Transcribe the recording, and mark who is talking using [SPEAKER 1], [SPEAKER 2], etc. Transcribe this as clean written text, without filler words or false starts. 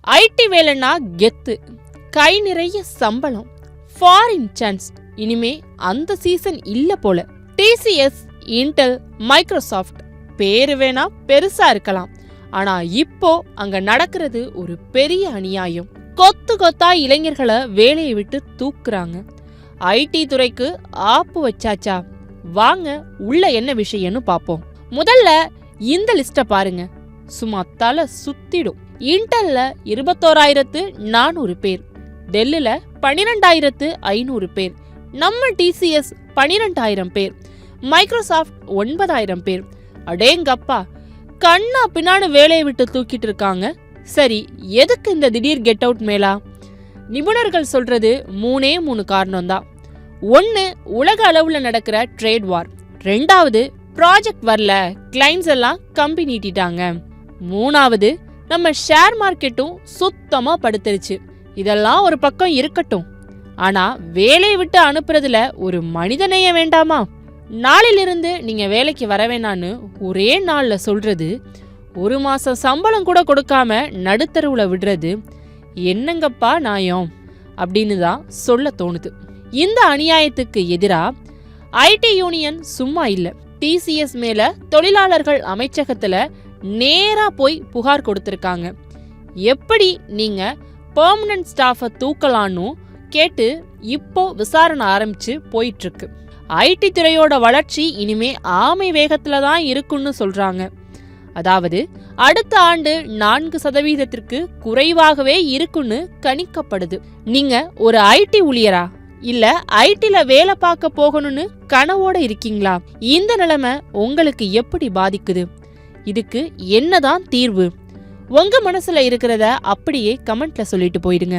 [SPEAKER 1] ID வேலைன்னா கெத்து, கை நிறைய சம்பளம், ஃபாரின் சான்ஸ். இனிமே அந்த சீசன் இல்ல போல. டிசிஎஸ், இன்டெல், மைக்ரோசாஃப்ட் பேரு வேணா பெருசா இருக்கலாம், ஆனா இப்போ அங்க நடக்கிறது ஒரு பெரிய அநியாயம். கொத்து கொத்தா இளைஞர்களை வேலையை விட்டு தூக்குறாங்க. ஐடி துறைக்கு ஆப்பு வச்சாச்சா? வாங்க உள்ள என்ன விஷயம்னு பாப்போம். முதல்ல இந்த லிஸ்ட பாருங்க, சும்மா தலை சுத்திடும். இன்டெல்ல 21,400 பேர், டெல்லுல 12,500 பேர், நம்ம டிசிஎஸ் 12,000 பேர், மைக்ரோசாஃப்ட் 9,000 பேர். அடேங்கப்பா, கண்ணா பின்னான்னு வேலையை விட்டு தூக்கிட்டு இருக்காங்க. சரி, எதுக்கு இந்த திடீர் கெட் அவுட் மேலா? நிபுணர்கள் சொல்றது 3 காரணம் தான். 1, உலக அளவுல நடக்கிற ட்ரேட் வார். 2வது, ப்ராஜெக்ட் வரல, கிளைண்ட்ஸ் எல்லாம் கம்பி நீட்டிட்டாங்க. 3வது, நம்ம ஷேர் மார்க்கெட்டும் சுத்தமா படுத்துருச்சு. இதெல்லாம் ஒரு பக்கம் இருக்கட்டும், ஆனா வேலையை விட்டு அனுப்புறதுல ஒரு மனிதநேய வேண்டாமா? நாளிலிருந்து நீங்க வேலைக்கு வர வேணான்னு ஒரே நாள்ல சொல்றது, 1 மாசம் சம்பளம் கூட கொடுக்காம நடுத்தருவுல விடுறது, என்னங்கப்பா நியாயம் அப்படின்னு தான் சொல்ல தோணுது. இந்த அநியாயத்துக்கு எதிரா ஐடி யூனியன் சும்மா இல்ல. டிசிஎஸ் மேல தொழிலாளர்கள் அமைச்சகத்துல நேரா போய் புகார் கொடுத்திருக்காங்க. எப்படி நீங்க பெர்மனன்ட் ஸ்டாஃபை தூக்கலான்னு கேட்டு இப்போ விசாரணை ஆரம்பிச்சு போயிட்டு இருக்கு. ஐடி துறையோட வளர்ச்சி இனிமே ஆமை வேகத்துல தான் இருக்குன்னு சொல்றாங்க. அதாவது அடுத்த ஆண்டு 4% குறைவாகவே இருக்குன்னு கணிக்கப்படுது. நீங்க ஒரு ஐடி ஊழியரா இல்ல ஐடில வேலை பார்க்க போகணும்னு கனவோட இருக்கீங்களா? இந்த நிலைமை உங்களுக்கு எப்படி பாதிக்குது? இதுக்கு என்னதான் தீர்வு? உங்க மனசுல இருக்கிறத அப்படியே கமெண்ட்ல சொல்லிட்டு போயிடுங்க.